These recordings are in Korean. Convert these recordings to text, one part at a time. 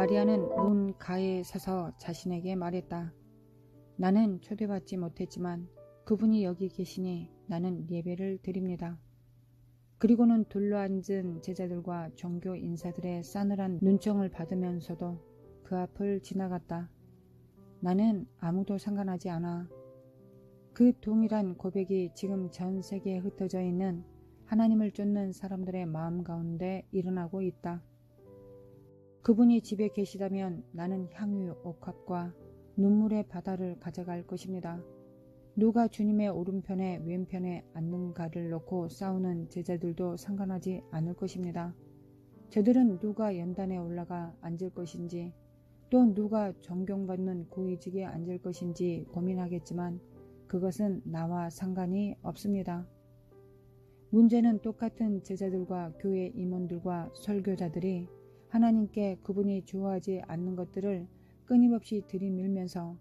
마리아는 문 가에 서서 자신에게 말했다. 나는 초대받지 못했지만 그분이 여기 계시니 나는 예배를 드립니다. 그리고는 둘러앉은 제자들과 종교 인사들의 싸늘한 눈총을 받으면서도 그 앞을 지나갔다. 나는 아무도 상관하지 않아. 그 동일한 고백이 지금 전 세계에 흩어져 있는 하나님을 쫓는 사람들의 마음 가운데 일어나고 있다. 그분이 집에 계시다면 나는 향유, 옥합과 눈물의 바다를 가져갈 것입니다. 누가 주님의 오른편에 왼편에 앉는가를 놓고 싸우는 제자들도 상관하지 않을 것입니다. 저들은 누가 연단에 올라가 앉을 것인지 또 누가 존경받는 고위직에 앉을 것인지 고민하겠지만 그것은 나와 상관이 없습니다. 문제는 똑같은 제자들과 교회 임원들과 설교자들이 하나님께 그분이 좋아하지 않는 것들을 끊임없이 들이밀면서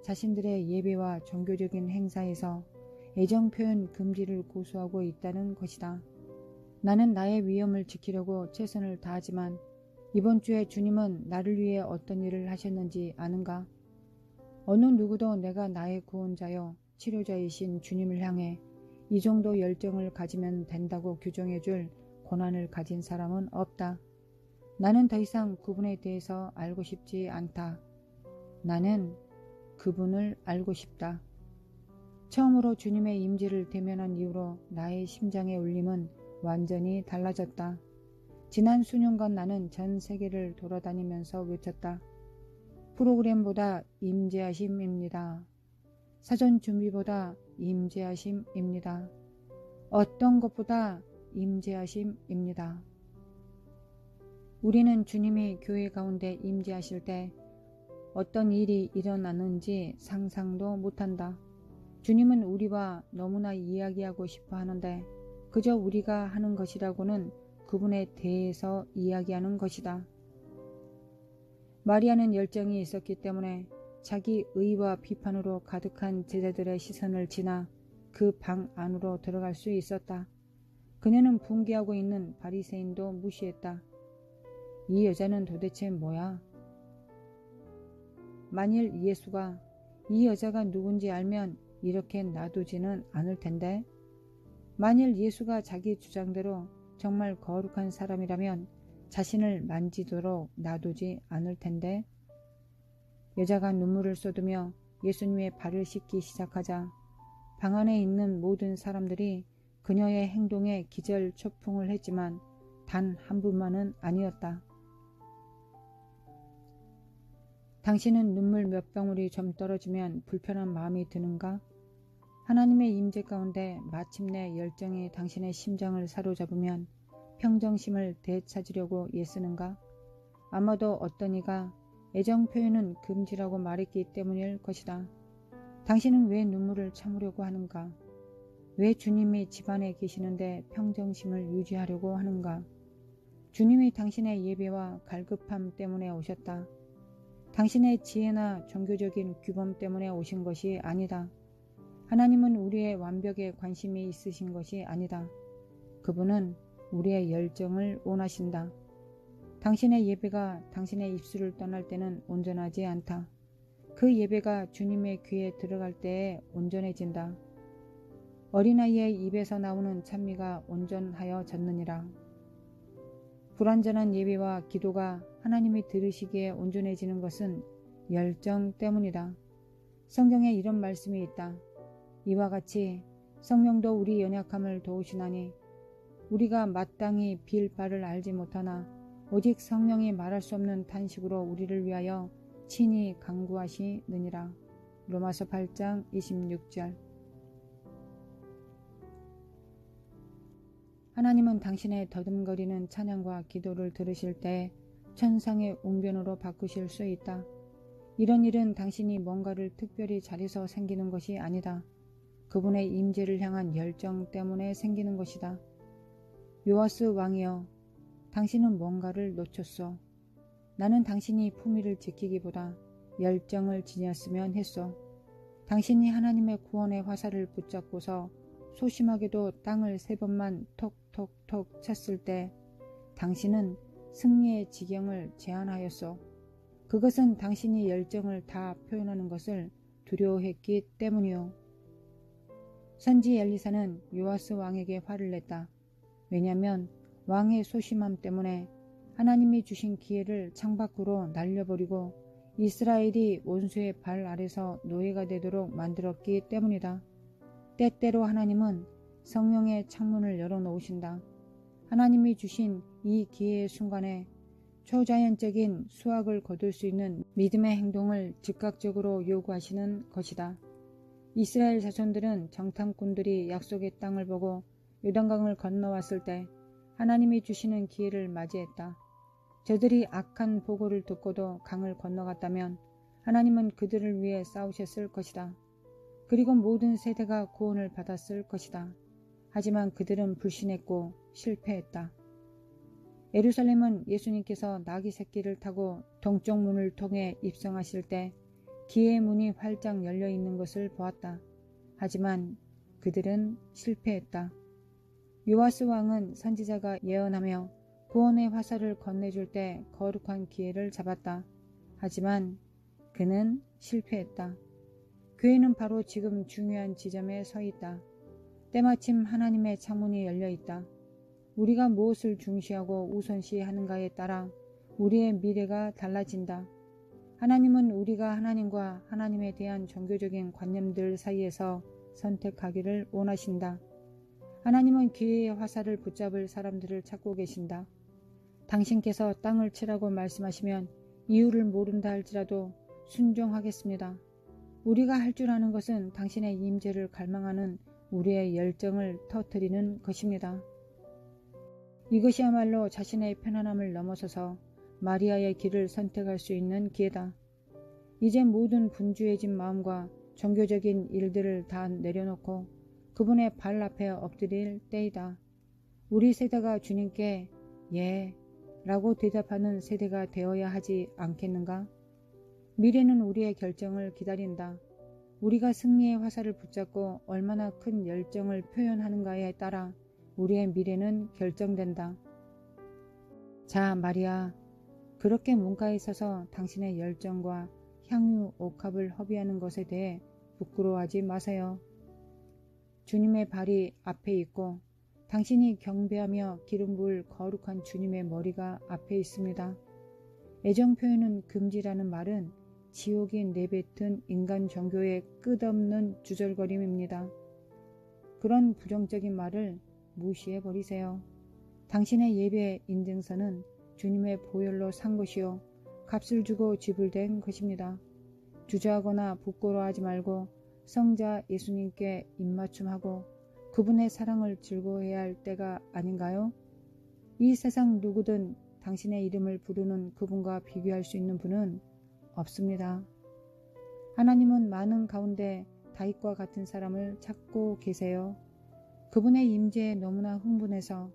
자신들의 예배와 종교적인 행사에서 애정 표현 금지를 고수하고 있다는 것이다. 나는 나의 위엄을 지키려고 최선을 다하지만 이번 주에 주님은 나를 위해 어떤 일을 하셨는지 아는가? 어느 누구도 내가 나의 구원자요 치료자이신 주님을 향해 이 정도 열정을 가지면 된다고 규정해 줄 고난을 가진 사람은 없다. 나는 더 이상 그분에 대해서 알고 싶지 않다. 나는 그분을 알고 싶다. 처음으로 주님의 임재를 대면한 이후로 나의 심장의 울림은 완전히 달라졌다. 지난 수년간 나는 전 세계를 돌아다니면서 외쳤다. 프로그램보다 임재하심입니다. 사전 준비보다 임재하심입니다. 어떤 것보다 임재하심입니다. 우리는 주님이 교회 가운데 임재하실 때 어떤 일이 일어나는지 상상도 못한다. 주님은 우리와 너무나 이야기하고 싶어 하는데 그저 우리가 하는 것이라고는 그분에 대해서 이야기하는 것이다. 마리아는 열정이 있었기 때문에 자기 의와 비판으로 가득한 제자들의 시선을 지나 그 방 안으로 들어갈 수 있었다. 그녀는 붕괴하고 있는 바리새인도 무시했다. 이 여자는 도대체 뭐야? 만일 예수가 이 여자가 누군지 알면 이렇게 놔두지는 않을 텐데. 만일 예수가 자기 주장대로 정말 거룩한 사람이라면 자신을 만지도록 놔두지 않을 텐데. 여자가 눈물을 쏟으며 예수님의 발을 씻기 시작하자 방 안에 있는 모든 사람들이 그녀의 행동에 기절초풍을 했지만 단 한 분만은 아니었다. 당신은 눈물 몇 방울이 좀 떨어지면 불편한 마음이 드는가? 하나님의 임재 가운데 마침내 열정이 당신의 심장을 사로잡으면 평정심을 되찾으려고 애쓰는가? 아마도 어떤 이가 애정 표현은 금지라고 말했기 때문일 것이다. 당신은 왜 눈물을 참으려고 하는가? 왜 주님이 집안에 계시는데 평정심을 유지하려고 하는가? 주님이 당신의 예배와 갈급함 때문에 오셨다. 당신의 지혜나 종교적인 규범 때문에 오신 것이 아니다. 하나님은 우리의 완벽에 관심이 있으신 것이 아니다. 그분은 우리의 열정을 원하신다. 당신의 예배가 당신의 입술을 떠날 때는 온전하지 않다. 그 예배가 주님의 귀에 들어갈 때에 온전해진다. 어린아이의 입에서 나오는 찬미가 온전하여졌느니라. 불완전한 예배와 기도가 하나님이 들으시기에 온전해지는 것은 열정 때문이다. 성경에 이런 말씀이 있다. 이와 같이 성령도 우리 연약함을 도우시나니 우리가 마땅히 빌 바를 알지 못하나 오직 성령이 말할 수 없는 탄식으로 우리를 위하여 친히 간구하시느니라. 로마서 8장 26절. 하나님은 당신의 더듬거리는 찬양과 기도를 들으실 때 천상의 웅변으로 바꾸실 수 있다. 이런 일은 당신이 뭔가를 특별히 잘해서 생기는 것이 아니다. 그분의 임재를 향한 열정 때문에 생기는 것이다. 요아스 왕이여, 당신은 뭔가를 놓쳤소. 나는 당신이 품위를 지키기보다 열정을 지녔으면 했소. 당신이 하나님의 구원의 화살을 붙잡고서 소심하게도 땅을 3번만 톡톡톡 쳤을 때 당신은 승리의 지경을 제안하였소. 그것은 당신이 열정을 다 표현하는 것을 두려워했기 때문이요. 선지 엘리사는 요아스 왕에게 화를 냈다. 왜냐하면 왕의 소심함 때문에 하나님이 주신 기회를 창밖으로 날려버리고 이스라엘이 원수의 발 아래서 노예가 되도록 만들었기 때문이다. 때때로 하나님은 성령의 창문을 열어놓으신다. 하나님이 주신 이 기회의 순간에 초자연적인 수확을 거둘 수 있는 믿음의 행동을 즉각적으로 요구하시는 것이다. 이스라엘 자손들은 정탐꾼들이 약속의 땅을 보고 요단강을 건너왔을 때 하나님이 주시는 기회를 맞이했다. 저들이 악한 보고를 듣고도 강을 건너갔다면 하나님은 그들을 위해 싸우셨을 것이다. 그리고 모든 세대가 구원을 받았을 것이다. 하지만 그들은 불신했고 실패했다. 예루살렘은 예수님께서 나귀 새끼를 타고 동쪽 문을 통해 입성하실 때 기회의 문이 활짝 열려 있는 것을 보았다. 하지만 그들은 실패했다. 요아스 왕은 선지자가 예언하며 구원의 화살을 건네줄 때 거룩한 기회를 잡았다. 하지만 그는 실패했다. 교회는 바로 지금 중요한 지점에 서 있다. 때마침 하나님의 창문이 열려 있다. 우리가 무엇을 중시하고 우선시하는가에 따라 우리의 미래가 달라진다. 하나님은 우리가 하나님과 하나님에 대한 종교적인 관념들 사이에서 선택하기를 원하신다. 하나님은 기회의 화살을 붙잡을 사람들을 찾고 계신다. 당신께서 땅을 치라고 말씀하시면 이유를 모른다 할지라도 순종하겠습니다. 우리가 할 줄 아는 것은 당신의 임재를 갈망하는 우리의 열정을 터뜨리는 것입니다. 이것이야말로 자신의 편안함을 넘어서서 마리아의 길을 선택할 수 있는 기회다. 이제 모든 분주해진 마음과 종교적인 일들을 다 내려놓고 그분의 발 앞에 엎드릴 때이다. 우리 세대가 주님께 예 라고 대답하는 세대가 되어야 하지 않겠는가? 미래는 우리의 결정을 기다린다. 우리가 승리의 화살을 붙잡고 얼마나 큰 열정을 표현하는가에 따라 우리의 미래는 결정된다. 자, 마리아, 그렇게 문가에 서서 당신의 열정과 향유 옥합을 허비하는 것에 대해 부끄러워하지 마세요. 주님의 발이 앞에 있고 당신이 경배하며 기름 부을 거룩한 주님의 머리가 앞에 있습니다. 애정 표현은 금지라는 말은 지옥이 내뱉은 인간 종교의 끝없는 주절거림입니다. 그런 부정적인 말을 무시해버리세요. 당신의 예배 인증서는 주님의 보혈로 산 것이요 값을 주고 지불된 것입니다. 주저하거나 부끄러워하지 말고 성자 예수님께 입맞춤하고 그분의 사랑을 즐거워해야 할 때가 아닌가요? 이 세상 누구든 당신의 이름을 부르는 그분과 비교할 수 있는 분은 없습니다. 하나님은 많은 가운데 다윗과 같은 사람을 찾고 계세요. 그분의 임재에 너무나 흥분해서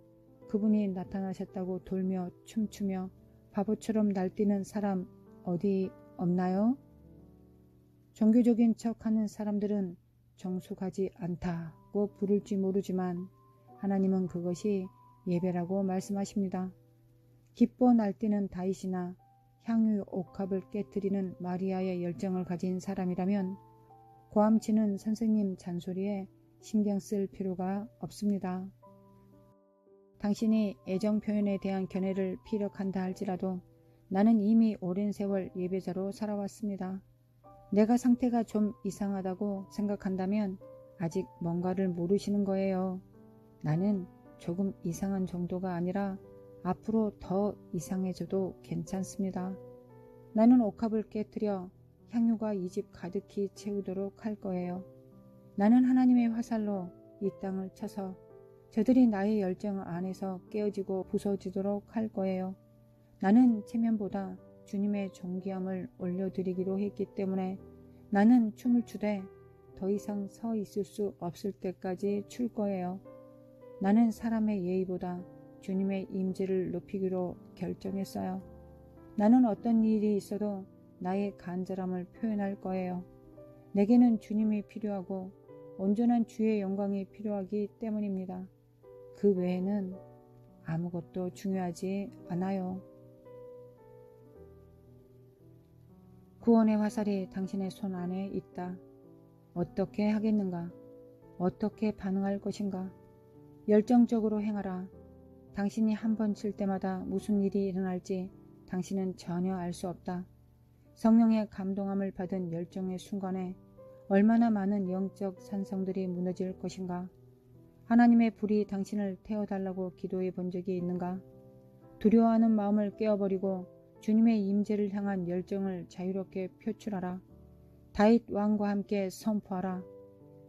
그분이 나타나셨다고 돌며 춤추며 바보처럼 날뛰는 사람 어디 없나요? 종교적인 척하는 사람들은 정숙하지 않다고 부를지 모르지만 하나님은 그것이 예배라고 말씀하십니다. 기뻐 날뛰는 다윗이나 향유 옥합을 깨뜨리는 마리아의 열정을 가진 사람이라면 고함치는 선생님 잔소리에 신경 쓸 필요가 없습니다. 당신이 애정 표현에 대한 견해를 피력한다 할지라도 나는 이미 오랜 세월 예배자로 살아왔습니다. 내가 상태가 좀 이상하다고 생각한다면 아직 뭔가를 모르시는 거예요. 나는 조금 이상한 정도가 아니라 앞으로 더 이상해져도 괜찮습니다. 나는 옥합을 깨뜨려 향유가 이 집 가득히 채우도록 할 거예요. 나는 하나님의 화살로 이 땅을 쳐서 저들이 나의 열정 안에서 깨어지고 부서지도록 할 거예요. 나는 체면보다 주님의 존귀함을 올려드리기로 했기 때문에 나는 춤을 추되 더 이상 서 있을 수 없을 때까지 출 거예요. 나는 사람의 예의보다 주님의 임재를 높이기로 결정했어요. 나는 어떤 일이 있어도 나의 간절함을 표현할 거예요. 내게는 주님이 필요하고 온전한 주의 영광이 필요하기 때문입니다. 그 외에는 아무것도 중요하지 않아요. 구원의 화살이 당신의 손 안에 있다. 어떻게 하겠는가? 어떻게 반응할 것인가? 열정적으로 행하라. 당신이 한 번 칠 때마다 무슨 일이 일어날지 당신은 전혀 알 수 없다. 성령의 감동함을 받은 열정의 순간에 얼마나 많은 영적 산성들이 무너질 것인가? 하나님의 불이 당신을 태워달라고 기도해 본 적이 있는가? 두려워하는 마음을 깨어버리고 주님의 임재를 향한 열정을 자유롭게 표출하라. 다윗 왕과 함께 선포하라.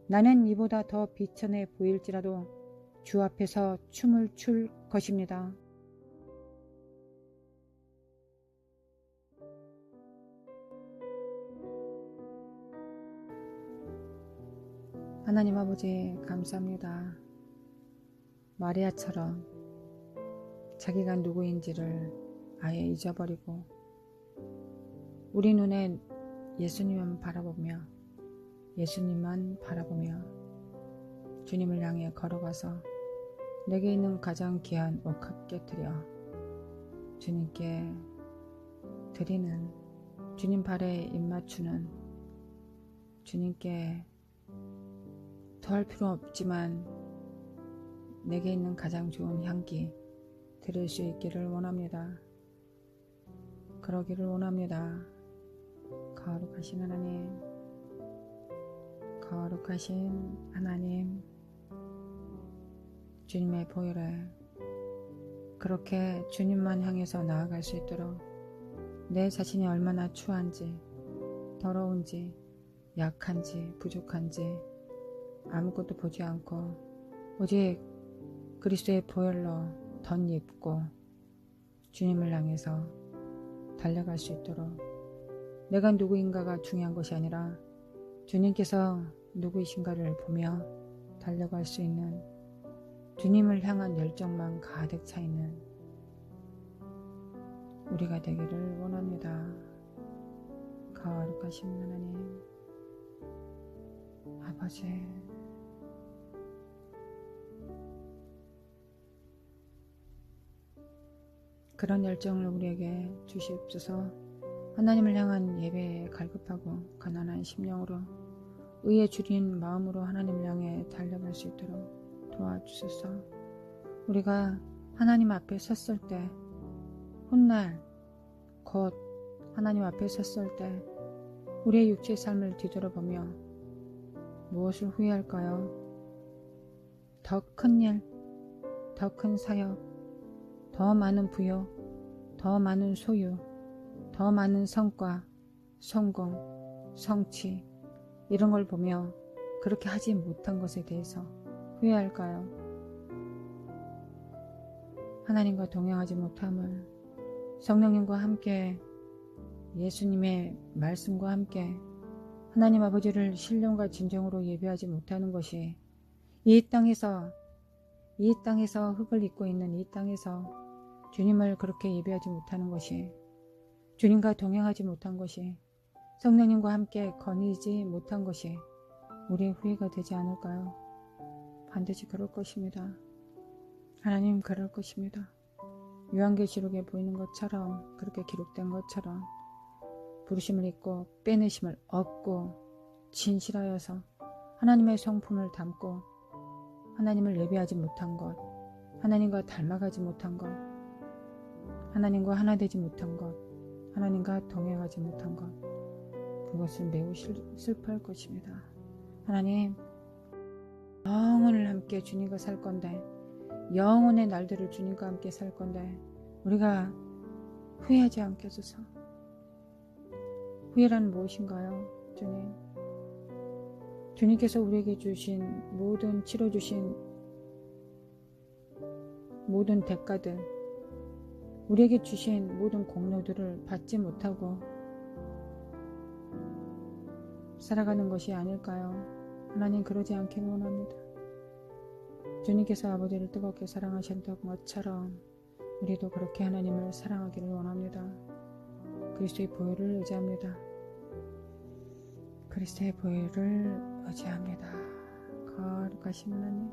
나는 이보다 더 비천해 보일지라도 주 앞에서 춤을 출 것입니다. 하나님 아버지 감사합니다. 마리아처럼 자기가 누구인지를 아예 잊어버리고 우리 눈에 예수님만 바라보며 예수님만 바라보며 주님을 향해 걸어가서 내게 있는 가장 귀한 옥합 깨뜨려 주님께 드리는, 주님 발에 입맞추는, 주님께 더할 필요 없지만 내게 있는 가장 좋은 향기 드릴 수 있기를 원합니다. 그러기를 원합니다. 거룩하신 하나님, 거룩하신 하나님, 주님의 보혈에 그렇게 주님만 향해서 나아갈 수 있도록 내 자신이 얼마나 추한지, 더러운지, 약한지, 부족한지 아무것도 보지 않고 오직 그리스도의 보혈로 덧입고 주님을 향해서 달려갈 수 있도록 내가 누구인가가 중요한 것이 아니라 주님께서 누구이신가를 보며 달려갈 수 있는, 주님을 향한 열정만 가득 차 있는 우리가 되기를 원합니다. 거룩하신 하나님 아버지, 그런 열정을 우리에게 주시옵소서. 하나님을 향한 예배에 갈급하고 가난한 심령으로 의에 주린 마음으로 하나님을 향해 달려갈 수 있도록 도와주소서. 우리가 하나님 앞에 섰을 때, 훗날 곧 하나님 앞에 섰을 때 우리의 육체의 삶을 뒤돌아보며 무엇을 후회할까요? 더 큰 일, 더 큰 사역, 더 많은 부여, 더 많은 소유, 더 많은 성과, 성공, 성취, 이런 걸 보며 그렇게 하지 못한 것에 대해서 후회할까요? 하나님과 동행하지 못함을, 성령님과 함께 예수님의 말씀과 함께 하나님 아버지를 신령과 진정으로 예배하지 못하는 것이 이 땅에서 흙을 입고 있는 이 땅에서 주님을 그렇게 예배하지 못하는 것이, 주님과 동행하지 못한 것이, 성령님과 함께 거니지 못한 것이 우리의 후회가 되지 않을까요? 반드시 그럴 것입니다. 하나님 그럴 것입니다. 요한계시록에 보이는 것처럼, 그렇게 기록된 것처럼 부르심을 잊고 빼내심을 얻고 진실하여서 하나님의 성품을 담고 하나님을 예배하지 못한 것, 하나님과 닮아가지 못한 것, 하나님과 하나 되지 못한 것, 하나님과 동행하지 못한 것, 그것을 매우 슬퍼할 것입니다. 하나님, 영원을 함께 주님과 살 건데, 영원의 날들을 주님과 함께 살 건데 우리가 후회하지 않게 해주소. 후회란 무엇인가요? 주님, 주님께서 우리에게 주신 모든 치러 주신 모든 대가들, 우리에게 주신 모든 공로들을 받지 못하고 살아가는 것이 아닐까요? 하나님 그러지 않기를 원합니다. 주님께서 아버지를 뜨겁게 사랑하셨던 것처럼 우리도 그렇게 하나님을 사랑하기를 원합니다. 그리스도의 보혈을 의지합니다. 그리스도의 보혈을 의지합니다. 거룩하신 하나님,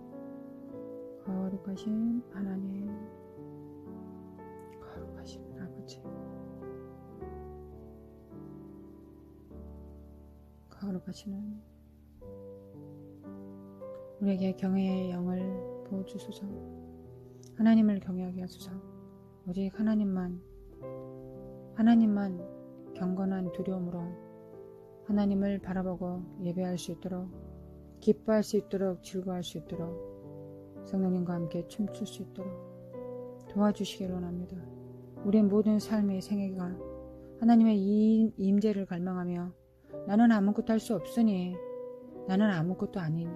거룩하신 하나님, 거룩하신 아버지, 거룩하신 하나님, 우리에게 경외의 영을 부어주소서. 하나님을 경외하게 하소서. 오직 하나님만 경건한 두려움으로 하나님을 바라보고 예배할 수 있도록, 기뻐할 수 있도록, 즐거워할 수 있도록, 성령님과 함께 춤출 수 있도록 도와주시길 원합니다. 우리의 모든 삶의 생애가 하나님의 이 임재를 갈망하며 나는 아무것도 할 수 없으니, 나는 아무것도 아니니,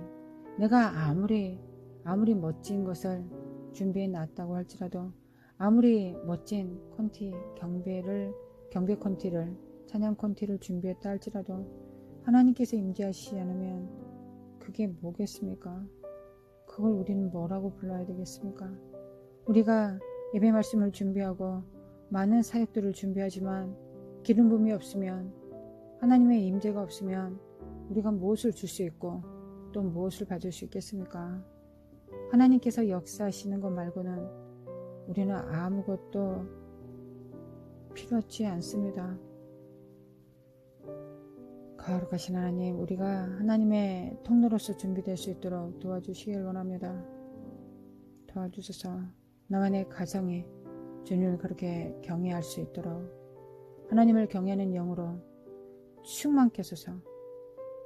내가 아무리 멋진 것을 준비해 놨다고 할지라도, 아무리 멋진 콘티, 경배 콘티를, 찬양 콘티를 준비했다 할지라도 하나님께서 임재하시지 않으면 그게 뭐겠습니까? 그걸 우리는 뭐라고 불러야 되겠습니까? 우리가 예배 말씀을 준비하고 많은 사역들을 준비하지만 기름 부음이 없으면, 하나님의 임재가 없으면 우리가 무엇을 줄 수 있고 또 무엇을 받을 수 있겠습니까? 하나님께서 역사하시는 것 말고는 우리는 아무것도 필요하지 않습니다. 거룩하신 하나님, 우리가 하나님의 통로로서 준비될 수 있도록 도와주시길 원합니다. 도와주셔서 나와 내 가정이 주님을 그렇게 경외할 수 있도록 하나님을 경외하는 영으로 충만케 하소서.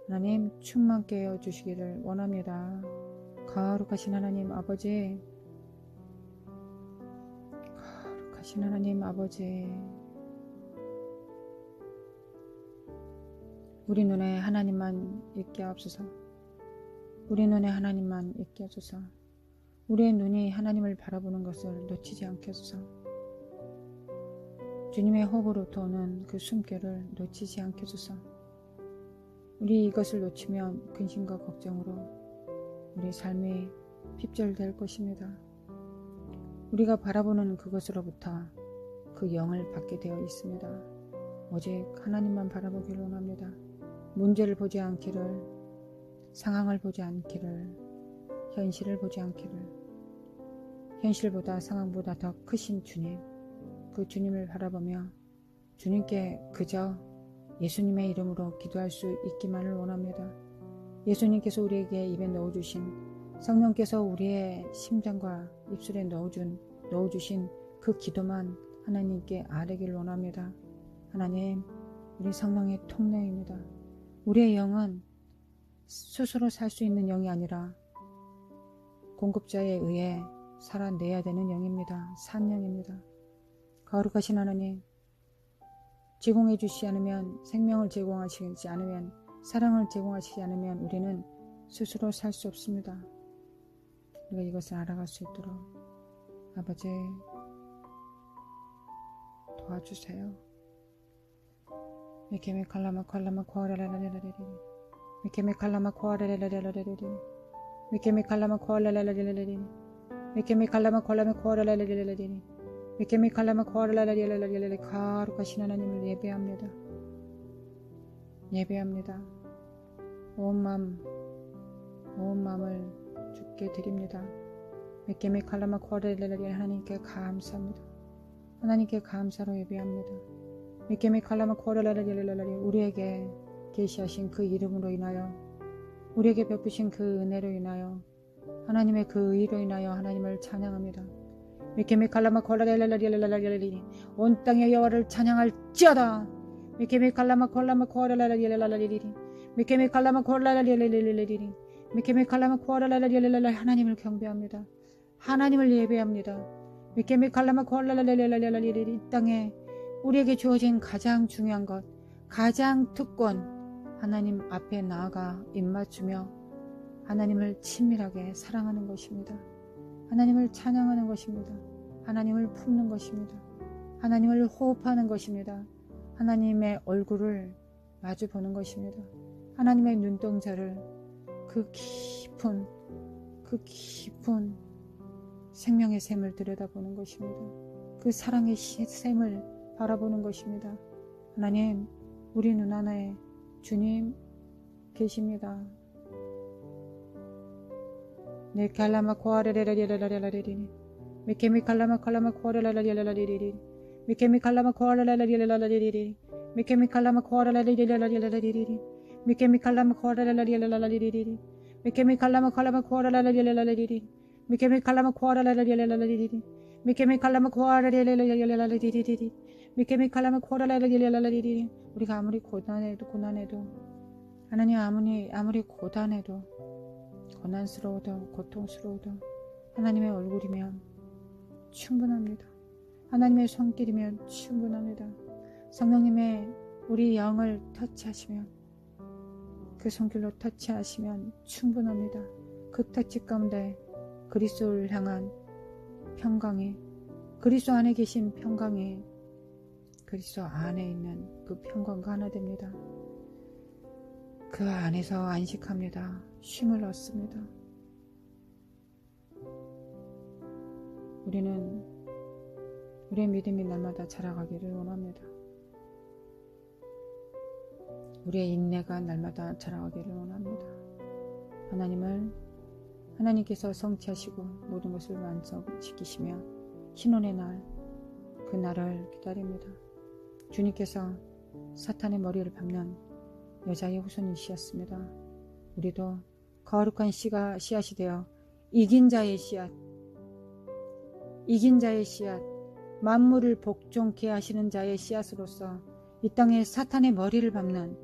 하나님 충만케 하여 주시기를 원합니다. 거룩하신 하나님 아버지, 거룩하신 하나님 아버지, 우리 눈에 하나님만 있게 하옵소서. 우리 눈에 하나님만 있게 하소서. 우리의 눈이 하나님을 바라보는 것을 놓치지 않게 하소서. 주님의 호흡으로부터 오는 그 숨결을 놓치지 않게 하소서. 우리 이것을 놓치면 근심과 걱정으로 우리 삶이 핍절될 것입니다. 우리가 바라보는 그것으로부터 그 영을 받게 되어 있습니다. 오직 하나님만 바라보기를 원합니다. 문제를 보지 않기를, 상황을 보지 않기를, 현실을 보지 않기를, 현실보다 상황보다 더 크신 주님, 그 주님을 바라보며 주님께 그저 예수님의 이름으로 기도할 수 있기만을 원합니다. 예수님께서 우리에게 입에 넣어주신, 성령께서 우리의 심장과 입술에 넣어주신 그 기도만 하나님께 아뢰기를 원합니다. 하나님, 우리 성령의 통로입니다. 우리의 영은 스스로 살 수 있는 영이 아니라 공급자에 의해 살아내야 되는 영입니다. 산 영입니다. 거룩하신 하나님, 제공해 주시지 않으면, 생명을 제공하시지 않으면, 사랑을 제공하시지 않으면 우리는 스스로 살 수 없습니다. 우리가 이것을 알아갈 수 있도록 아버지 도와주세요. 미케미 칼라마 코아라라라라라리, 미케미 칼라마 코아라라라라라리, 미케미 칼라마 코아라라라라리, 미케미 칼라마 코아라라라라리, 미케미 칼라마 코아라라라라라리. 거룩하신 하나님을 예배합니다. 예배합니다. 온 마음을 주께 드립니다. 미케미 칼라마 코아라라라라리. 하나님께 감사합니다. 하나님께 감사로 예배합니다. 미케미 칼라마 코아라라라라리. 우리에게 계시하신 그 이름으로 인하여, 우리에게 베푸신 그 은혜로 인하여, 하나님의 그 의로 인하여 하나님을 찬양합니다. 미케미 칼라마 코아라라라라라리. 온 땅의 여호와를 찬양할지어다. 미케미 칼라마 코아라라라라라리, 미케미 칼라마 코아라라라라라리, 미케미 칼라마 코아라라라라라리. 하나님을 경배합니다. 하나님을 예배합니다. 미케미 칼라마 코아라라라라라리. 이 땅에 우리에게 주어진 가장 중요한 것, 가장 특권, 하나님 앞에 나아가 입맞추며 하나님을 친밀하게 사랑하는 것입니다. 하나님을 찬양하는 것입니다. 하나님을 품는 것입니다. 하나님을 호흡하는 것입니다. 하나님의 얼굴을 마주 보는 것입니다. 하나님의 눈동자를, 그 깊은 생명의 샘을 들여다보는 것입니다. 그 사랑의 샘을 바라보는 것입니다. 하나님, 우리 눈 안에 주님 계십니다. 네 칼라마 코아라라라라라라리, 미케미 칼라마 코아라라라라라리, 미케미 칼라마 코아라라라라라리, 미케미 칼라마 코아라라라라라리, 미케미 칼라마 코아라라라리라라리리리 미케미 칼라마 칼라마 코아라라라리라라리리 미케미 칼라마 코아라라라리라라리리 미케미 칼라마 코아라라라리라라리리 미케미 칼라마 코아라라라리라라리리 우리가 아무리 고난해도 하나님 아무리 고단해도 고난스러워도 고통스러워도 하나님의 얼굴이면 충분합니다. 하나님의 손길이면 충분합니다. 성령님의 우리 영을 터치하시면 그 손길로 터치하시면 충분합니다. 그 터치 가운데 그리스도를 향한 평강이 그리스도 안에 계신 평강이 그리스도 안에 있는 그 평강과 하나 됩니다. 그 안에서 안식합니다. 쉼을 얻습니다. 우리는 우리의 믿음이 날마다 자라가기를 원합니다. 우리의 인내가 날마다 자라가기를 원합니다. 하나님께서 성취하시고 모든 것을 완성시키시며 신혼의 날, 그 날을 기다립니다. 주님께서 사탄의 머리를 밟는 여자의 후손이시였습니다. 우리도 거룩한 씨앗이 되어 이긴 자의 씨앗, 만물을 복종케 하시는 자의 씨앗으로서 이 땅에 사탄의 머리를 밟는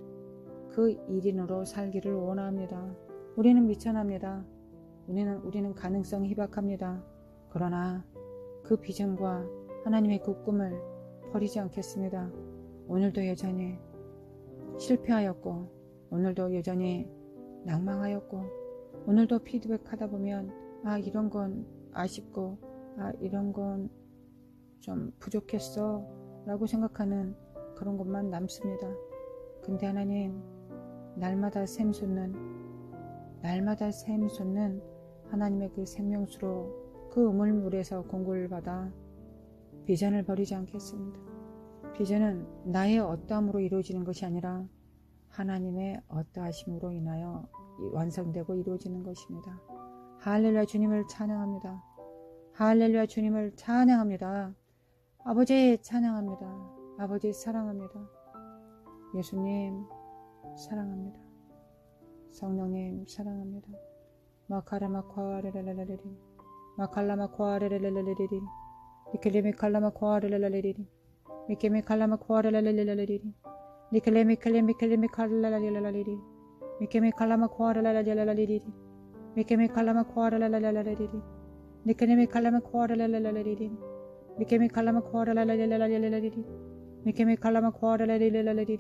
그 일인으로 살기를 원합니다. 우리는 미천합니다. 우리는 가능성이 희박합니다. 그러나 그 비전과 하나님의 그 꿈을 버리지 않겠습니다. 오늘도 여전히 실패하였고 오늘도 여전히 낭망하였고 오늘도 피드백하다 보면 이런 건 아쉽고 이런 건 좀 부족했어 라고 생각하는 그런 것만 남습니다. 근데 하나님 날마다 샘솟는 하나님의 그 생명수로 그 우물물에서 공급을 받아 비전을 버리지 않겠습니다. 비전은 나의 어떠함으로 이루어지는 것이 아니라 하나님의 어떠하심으로 인하여 완성되고 이루어지는 것입니다. 할렐루야, 주님을 찬양합니다. 할렐루야, 주님을 찬양합니다. 아버지 찬양합니다. 아버지 사랑합니다. 예수님 사랑합니다. 성령님 사랑합니다. 마카라마코아레레레레리 마칼라마코아레레레레리 미켈레미칼라마코아레레레리 미케미칼라마코아레레레레리 미켈레미칼레미칼레미칼라라레레레리 미케미칼라마코아레레레레리 미케미칼라마코아레레레레리 미케미칼라마코아레레레레리 미케미칼라마코아레레레레리 미케미칼라마코아레레레레리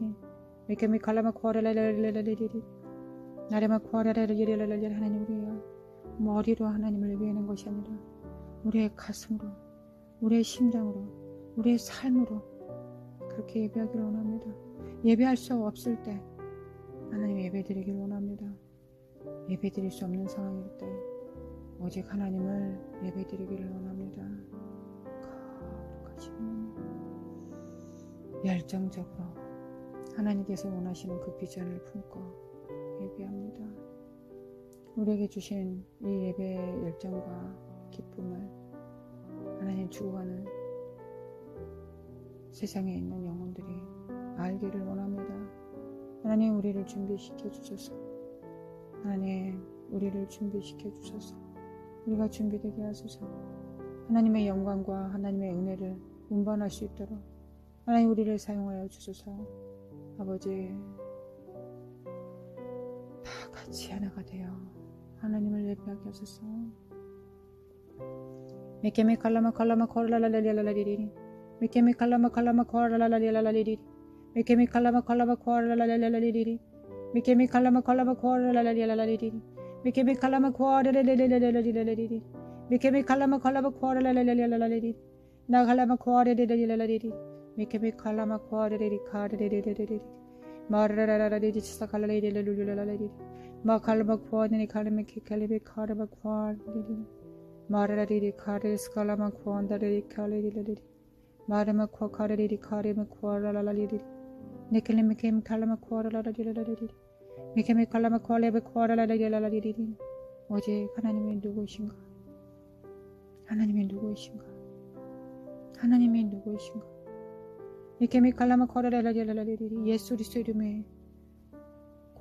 미케미칼라마코아레레레레리 나레마코아레레레레리 하나님 우리의 머리로 하나님을 예배하는 것이 아니라 우리의 가슴으로 우리의 심장으로 우리의 삶으로 그렇게 예배하기를 원합니다. 예배할 수 없을 때 하나님 예배드리기를 원합니다. 예배드릴 수 없는 상황일 때 오직 하나님을 예배드리기를 원합니다. 거룩하신 열정적으로 하나님께서 원하시는 그 비전을 품고 예배합니다. 우리에게 주신 이 예배의 열정과 기쁨을 하나님 죽어가는 세상에 있는 영혼들이 알기를 원합니다. 하나님 우리를 준비시켜 주소서. 하나님 우리를 준비시켜 주소서. 우리가 준비되게 하소서. 하나님의 영광과 하나님의 은혜를 운반할 수 있도록 하나님 우리를 사용하여 주소서. 아버지 다 같이 하나가 되어 하나님을 예배하게 하소서. 미케미 칼라마 칼라마 코라라라라라라리리 미케미 칼라마 칼라마 코라라라라라리리 미케미 칼라마 칼라마 코라라라라라리리 미케미 칼라마 칼라마 코라라라라라리리 미케미 칼라마 코라라라라라리리 미케미 칼라마 칼라마 코라라라라라리리 나 칼라마 코라라라라라리리 미케미 칼라마 코라라라라리리 카라라라라리리 마라라라라리리 치사칼라라라라리리 마칼마 코아니 칼메 키칼레베 카르바 코아리리 마라라리리 카레스 칼라마 코안다리리 칼레리리 마르마 코카레리리 카레마 코아라라리리 니켈메 kem 칼라마 코아라라리리 미케메 칼라마 코알레베 코아라라리리 오직 하나님이 누구이신가? 하나님이 누구이신가? 하나님이 누구이신가? 미케메 칼라마 코아라라리리 예수 그리스도 이름에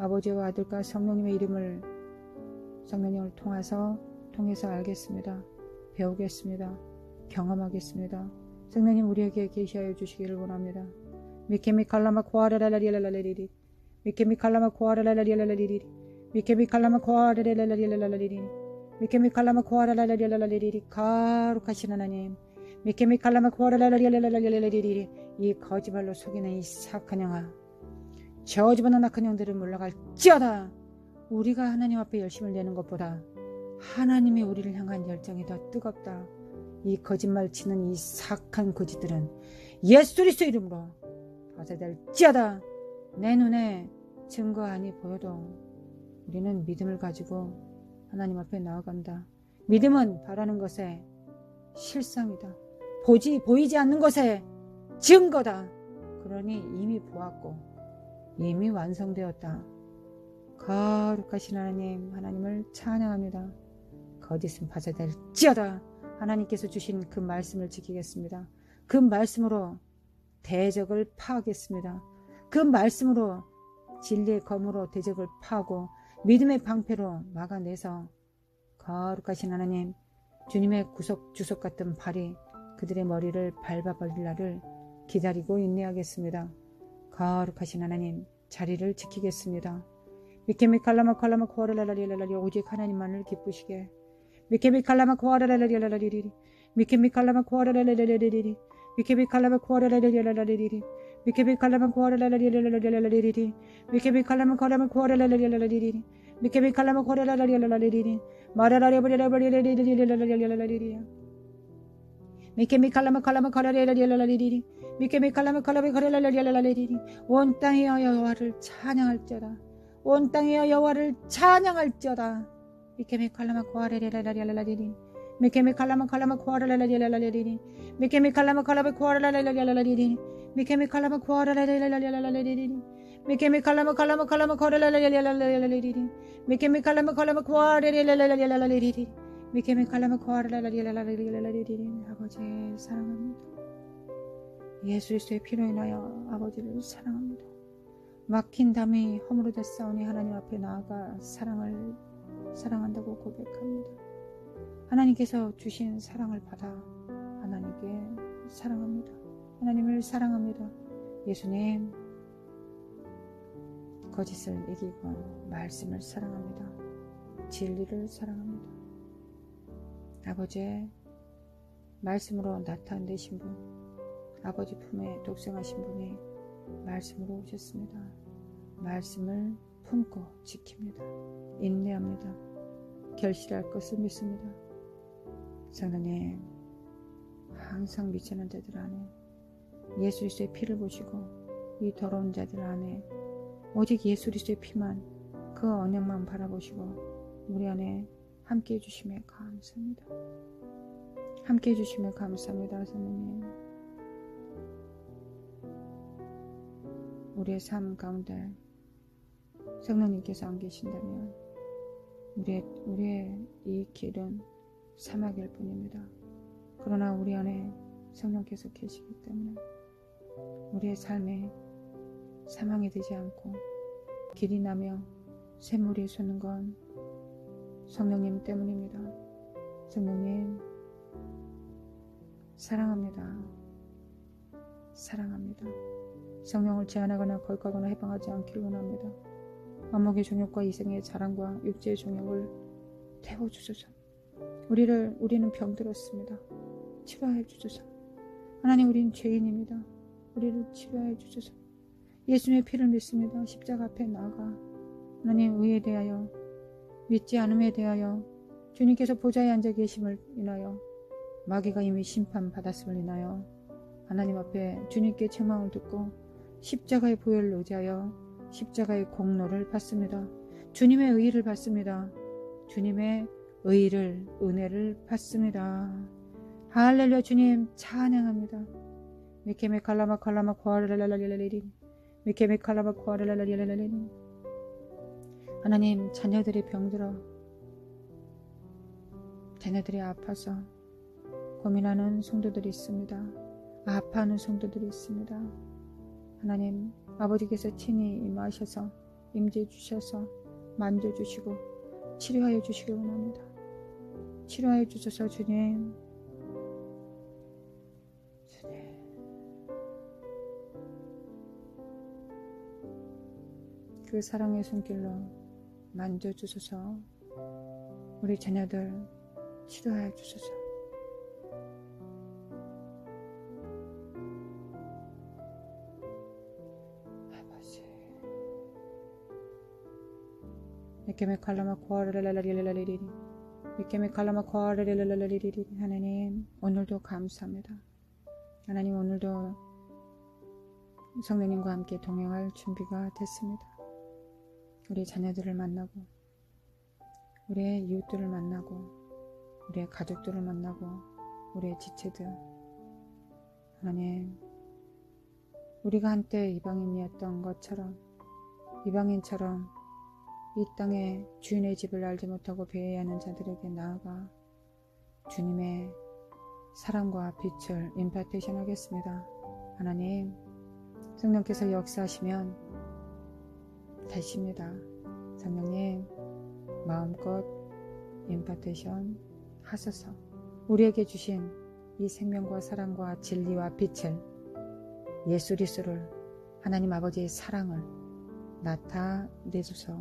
아버지와 아들과 성령님의 이름을 성령님을 통해서 알겠습니다. 배우겠습니다. 경험하겠습니다. 성령님 우리에게 계시하여 주시기를 원합니다. 미케미 칼라마 코아라라리라라리리 미케미 칼라마 코아라라리라라리리 미케미 칼라마 코아라라리라라리리 미케미 칼라마 코아라라리라라리리 거룩하신 하나님 미케미 칼라마 코아라라리라라리리 이 거짓말로 속이는 이 사악한 영아 저주받는 악한 영들을 물러갈지어다. 우리가 하나님 앞에 열심을 내는 것보다 하나님이 우리를 향한 열정이 더 뜨겁다. 이 거짓말 치는 이 사악한 거짓들은 예수 그리스도 이름으로 벗어날지어다. 내 눈에 증거하니 보여도 우리는 믿음을 가지고 하나님 앞에 나아간다. 믿음은 바라는 것의 실상이다. 보이지 않는 것의 증거다. 그러니 이미 보았고 이미 완성되었다. 거룩하신 하나님, 하나님을 찬양합니다. 거짓은 벗어날지어다. 하나님께서 주신 그 말씀을 지키겠습니다. 그 말씀으로 대적을 파하겠습니다. 그 말씀으로 진리의 검으로 대적을 파하고 믿음의 방패로 막아내서 거룩하신 하나님, 주님의 주석 같은 발이 그들의 머리를 밟아버릴 날을 기다리고 인내하겠습니다. 거룩하신 하나님, 자리를 지키겠습니다. 미케미 칼라마 칼라마 코아라라리라라리 오직 하나님만을 기쁘시게 미케미 칼라마 코아라라리라라리리 미케미 칼라마 코아라라리라라리리 미케미 칼라마 코아라라리라라리리 미케미 칼라마 코아라라리라라리리 미케미 칼라마 코아라라리라라리리 미케미 칼라마 코아라라리라라리리 마라라리라라리라라리리 미케미 칼라마 칼라마 코아라라리라라리리 미케미 칼라마 칼라마 코아라라리라라리리 온 땅이여 여호와를 찬양할지어다. 온 땅이여 여호와를 찬양할지어다. 미케미 칼라마 코아라라라라라리리 미케미 칼라마 칼라마 코아라라라라라리리 미케미 칼라마 칼라마 코아라라라라라리리 미케미 칼라마 코아라라라라라리리 미케미 칼라마 칼라마 칼라마 코아라라라라라리리 미케미 칼라마 칼라마 코아라라라라라리리 미케미 칼라마 코아라라라라라리리 아버지 사랑합니다. 예수 그리스도의 피로 인하여 아버지를 사랑합니다. 막힌 담이 허물어졌사오니 하나님 앞에 나아가 사랑한다고 고백합니다. 하나님께서 주신 사랑을 받아 하나님께 사랑합니다. 하나님을 사랑합니다. 예수님, 거짓을 이기고 말씀을 사랑합니다. 진리를 사랑합니다. 아버지의 말씀으로 나타내신 분, 아버지 품에 독생하신 분이 말씀으로 오셨습니다. 말씀을 품고 지킵니다. 인내합니다. 결실할 것을 믿습니다. 성령님, 항상 미치는 자들 안에 예수 그리스도의 피를 보시고 이 더러운 자들 안에 오직 예수 그리스도의 피만 그 언약만 바라보시고 우리 안에 함께 해주심에 감사합니다. 함께 해주심에 감사합니다. 성령님, 우리의 삶 가운데 성령님께서 안 계신다면 우리의 이 길은 사막일 뿐입니다. 그러나 우리 안에 성령께서 계시기 때문에 우리의 삶에 사망이 되지 않고 길이 나며 샘물이 솟는 건 성령님 때문입니다. 성령님, 사랑합니다. 사랑합니다. 성령을 제한하거나 거역하거나 해방하지 않기를 원합니다. 안목의 종욕과 이생의 자랑과 육체의 종욕을 태워주소서. 우리는 병들었습니다. 치료해 주소서. 하나님, 우리는 죄인입니다. 우리를 치료해 주소서. 예수님의 피를 믿습니다. 십자가 앞에 나아가 하나님 의에 대하여 믿지 않음에 대하여 주님께서 보좌에 앉아 계심을 인하여 마귀가 이미 심판받았음을 인하여 하나님 앞에 주님께 책망을 듣고 십자가의 보혈을 의지하여 십자가의 공로를 받습니다. 주님의 의를 받습니다. 주님의 의를, 은혜를 받습니다. 할렐루야. 주님 찬양합니다. 미케메 칼라마 칼라마 코아라라라라라리 미케메 칼라마 코아라라라라라리. 하나님, 자녀들이 병들어 자녀들이 아파서 고민하는 성도들이 있습니다. 아파하는 성도들이 있습니다. 하나님, 아버지께서 친히 임하셔서 임재해 주셔서 만져주시고 치료하여 주시기 원합니다. 치료하여 주셔서 주님. 그 사랑의 손길로 만져주소서. 우리 자녀들 치료하여 주소서. 하나님, 오늘도 감사합니다. 하나님, 오늘도 성령님과 함께 동행할 준비가 됐습니다. 우리 자녀들을 만나고, 우리의 이웃들을 만나고, 우리의 가족들을 만나고, 우리의 지체들. 하나님, 우리가 한때 이방인이었던 것처럼, 이방인처럼 이 땅에 주인의 집을 알지 못하고 배회하는 자들에게 나아가 주님의 사랑과 빛을 임파테이션 하겠습니다. 하나님, 성령께서 역사하시면 되십니다. 성령님, 마음껏 임파테이션 하소서. 우리에게 주신 이 생명과 사랑과 진리와 빛을, 예수 그리스도를, 하나님 아버지의 사랑을 나타내소서.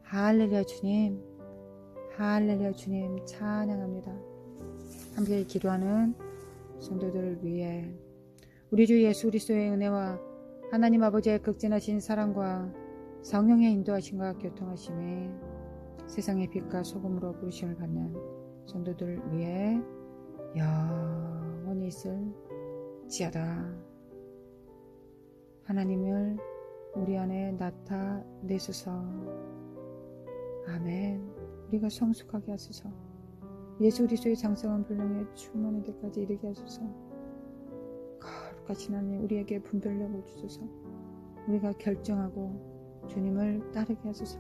할렐루야 주님, 할렐루야 주님, 찬양합니다. 함께 기도하는 성도들을 위해 우리 주 예수 그리스도의 은혜와 하나님 아버지의 극진하신 사랑과 성령의 인도하심과 교통하심에 세상의 빛과 소금으로 부르심을 받는 성도들을 위해 영원히 있을지어다. 하나님을 우리 안에 나타내소서. 아멘. 우리가 성숙하게 하소서. 예수 그리스도의 장성한 분량에 충만한 데까지 이르게 하소서. 거룩하신 하나님, 우리에게 분별력을 주소서. 우리가 결정하고 주님을 따르게 하소서.